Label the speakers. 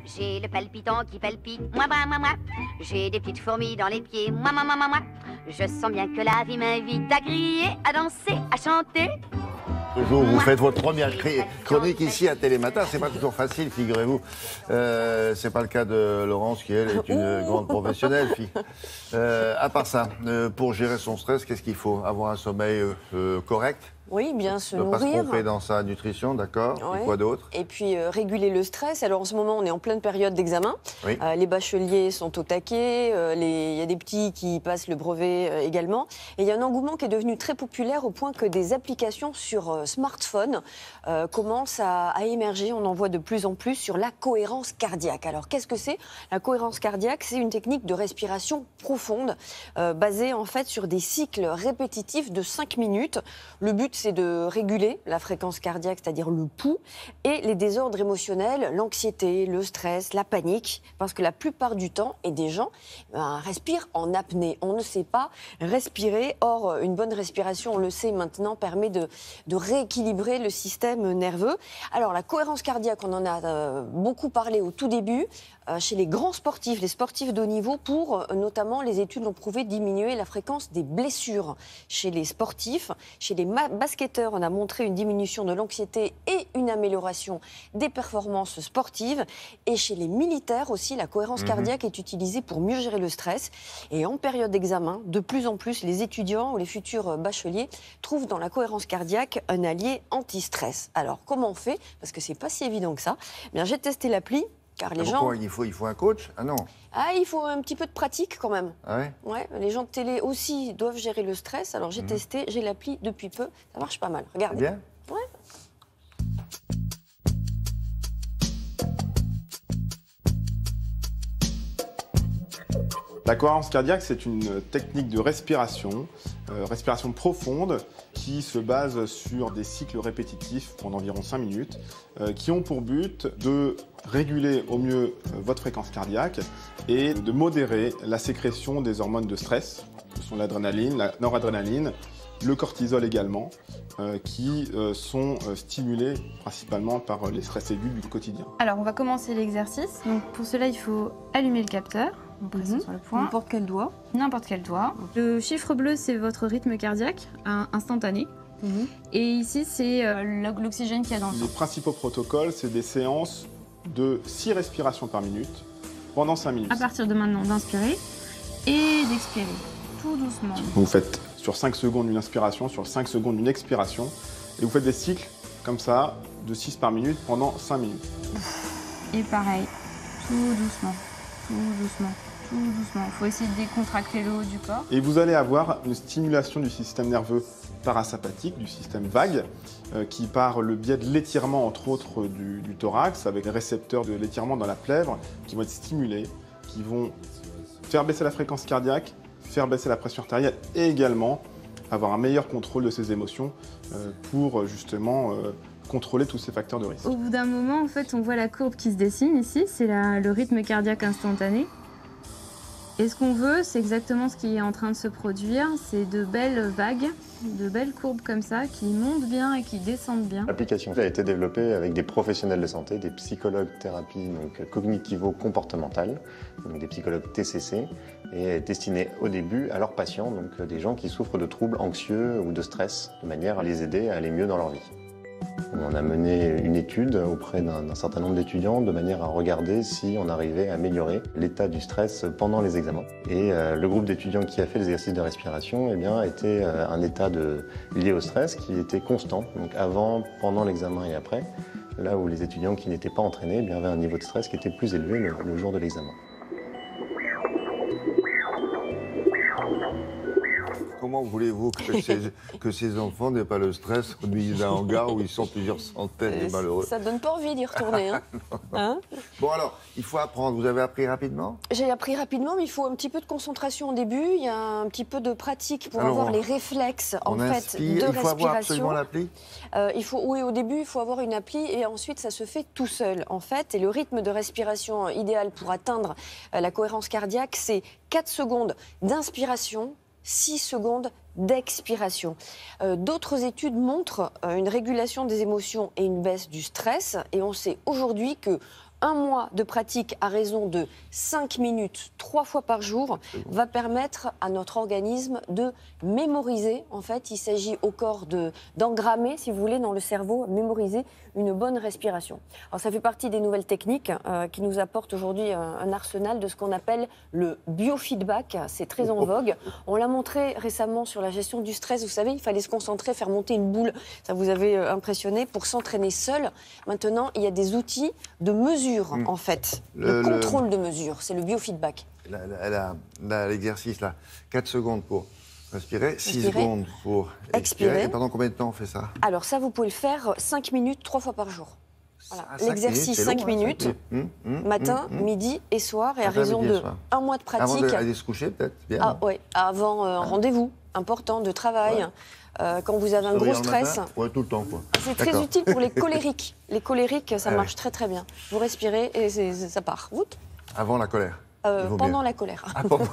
Speaker 1: J'ai le palpitant qui palpite, moi. J'ai des petites fourmis dans les pieds, moi. Je sens bien que la vie m'invite à crier, à danser, à chanter.
Speaker 2: Le jour où vous faites votre première chronique ici à Télématin, c'est pas toujours facile, figurez-vous. C'est pas le cas de Laurence qui, elle, est une grande professionnelle. À part ça, pour gérer son stress, qu'est-ce qu'il faut? Avoir un sommeil correct?
Speaker 3: Oui, bien se
Speaker 2: nourrir. Ne pas se tromper dans sa nutrition, d'accord.
Speaker 3: Ouais.
Speaker 2: Et quoi d'autre?
Speaker 3: Et puis réguler le stress. Alors en ce moment, on est en pleine période d'examen.
Speaker 2: Oui.
Speaker 3: Les bacheliers sont au taquet. Il y a des petits qui passent le brevet également. Et il y a un engouement qui est devenu très populaire au point que des applications sur smartphone commencent à émerger. On en voit de plus en plus sur la cohérence cardiaque. Alors qu'est-ce que c'est? La cohérence cardiaque, c'est une technique de respiration profonde basée en fait sur des cycles répétitifs de 5 minutes. Le but, c'est de réguler la fréquence cardiaque, c'est-à-dire le pouls, et les désordres émotionnels, l'anxiété, le stress, la panique, parce que la plupart du temps, et des gens respirent en apnée. On ne sait pas respirer. Or, une bonne respiration, on le sait maintenant, permet de rééquilibrer le système nerveux. Alors, la cohérence cardiaque, on en a beaucoup parlé au tout début, chez les grands sportifs, les sportifs de haut niveau, pour notamment, les études ont prouvé diminuer la fréquence des blessures chez les sportifs. Chez les basketteurs, on a montré une diminution de l'anxiété et une amélioration des performances sportives. Et chez les militaires aussi, la cohérence cardiaque est utilisée pour mieux gérer le stress. Et en période d'examen, de plus en plus, les étudiants ou les futurs bacheliers trouvent dans la cohérence cardiaque un allié anti-stress. Alors, comment on fait? Parce que c'est pas si évident que ça. Bien, j'ai testé l'appli. Car les gens...
Speaker 2: il faut un coach? Ah non.
Speaker 3: Ah, il faut un petit peu de pratique quand même.
Speaker 2: Ah ouais?
Speaker 3: Ouais, les gens de télé aussi doivent gérer le stress. Alors j'ai testé, j'ai l'appli depuis peu. Ça marche pas mal. Regardez.
Speaker 2: Bien.
Speaker 3: Ouais.
Speaker 4: La cohérence cardiaque, c'est une technique de respiration, respiration profonde, qui se base sur des cycles répétitifs pendant environ 5 minutes, qui ont pour but de réguler au mieux votre fréquence cardiaque et de modérer la sécrétion des hormones de stress, ce sont l'adrénaline, la noradrénaline, le cortisol également, qui sont stimulés principalement par les stress aigus du quotidien.
Speaker 5: Alors, on va commencer l'exercice. Donc, pour cela, il faut allumer le capteur. On presse sur le point.
Speaker 3: N'importe quel doigt.
Speaker 5: N'importe quel doigt. Le chiffre bleu, c'est votre rythme cardiaque instantané. Et ici, c'est l'oxygène qu'il y a dans le sang.
Speaker 4: Les principaux protocoles, c'est des séances de 6 respirations par minute pendant 5 minutes.
Speaker 5: À partir de maintenant, d'inspirer et d'expirer, tout doucement.
Speaker 4: Vous faites sur 5 secondes une inspiration, sur 5 secondes une expiration, et vous faites des cycles comme ça, de 6 par minute pendant 5 minutes.
Speaker 5: Et pareil, tout doucement, tout doucement. Tout doucement. Il faut essayer de décontracter le haut du corps.
Speaker 4: Et vous allez avoir une stimulation du système nerveux parasympathique, du système vague, qui par le biais de l'étirement, entre autres, du thorax, avec les récepteurs de l'étirement dans la plèvre, qui vont être stimulés, qui vont faire baisser la fréquence cardiaque, faire baisser la pression artérielle et également avoir un meilleur contrôle de ses émotions pour justement contrôler tous ces facteurs de risque.
Speaker 5: Au bout d'un moment, en fait, on voit la courbe qui se dessine ici, c'est le rythme cardiaque instantané. Et ce qu'on veut, c'est exactement ce qui est en train de se produire, c'est de belles vagues, de belles courbes comme ça, qui montent bien et qui descendent bien.
Speaker 6: L'application a été développée avec des professionnels de santé, des psychologues thérapie cognitivo-comportementale, donc des psychologues TCC, et est destinée au début à leurs patients, donc des gens qui souffrent de troubles anxieux ou de stress, de manière à les aider à aller mieux dans leur vie. On a mené une étude auprès d'un certain nombre d'étudiants de manière à regarder si on arrivait à améliorer l'état du stress pendant les examens. Et le groupe d'étudiants qui a fait les exercices de respiration était un état lié au stress qui était constant, donc avant, pendant l'examen et après, là où les étudiants qui n'étaient pas entraînés avaient un niveau de stress qui était plus élevé le jour de l'examen.
Speaker 2: Comment voulez-vous que ces enfants n'aient pas le stress au milieu d'un hangar où ils sont plusieurs centaines de malheureux?
Speaker 3: Ça donne pas envie d'y retourner. Hein.
Speaker 2: Bon alors, il faut apprendre. Vous avez appris rapidement?
Speaker 3: J'ai appris rapidement, mais il faut un petit peu de concentration au début. Il y a un petit peu de pratique pour avoir les réflexes de respiration.
Speaker 2: Il faut avoir absolument l'appli?
Speaker 3: Oui, au début, il faut avoir une appli et ensuite, ça se fait tout seul, en fait. Et le rythme de respiration idéal pour atteindre la cohérence cardiaque, c'est 4 secondes d'inspiration, 6 secondes d'expiration. D'autres études montrent une régulation des émotions et une baisse du stress. Et on sait aujourd'hui que Un mois de pratique à raison de 5 minutes, 3 fois par jour, va permettre à notre organisme de mémoriser. En fait, il s'agit au corps d'engrammer, si vous voulez, dans le cerveau, mémoriser une bonne respiration. Alors, ça fait partie des nouvelles techniques qui nous apportent aujourd'hui un arsenal de ce qu'on appelle le biofeedback. C'est très en vogue. On l'a montré récemment sur la gestion du stress. Vous savez, il fallait se concentrer, faire monter une boule. Ça vous avait impressionné pour s'entraîner seul. Maintenant, il y a des outils de mesure, en fait. Le contrôle de mesure, c'est le biofeedback.
Speaker 2: L'exercice, là, 4 secondes pour respirer, 6 secondes pour expirer. Et pendant combien de temps on fait ça?
Speaker 3: Alors ça, vous pouvez le faire 5 minutes, 3 fois par jour. Voilà. L'exercice 5 minutes, matin, midi et soir, et à raison de 1 mois de pratique.
Speaker 2: Avant d'aller se coucher, peut-être bien.
Speaker 3: Ah, ouais, avant un rendez-vous important de travail, quand vous avez un gros stress.
Speaker 2: Oui, tout le temps, quoi.
Speaker 3: C'est très utile pour les colériques. Les colériques, ça marche très très bien. Vous respirez et ça part.
Speaker 2: Avant la colère.
Speaker 3: Pendant la colère.
Speaker 2: Ah, pendant.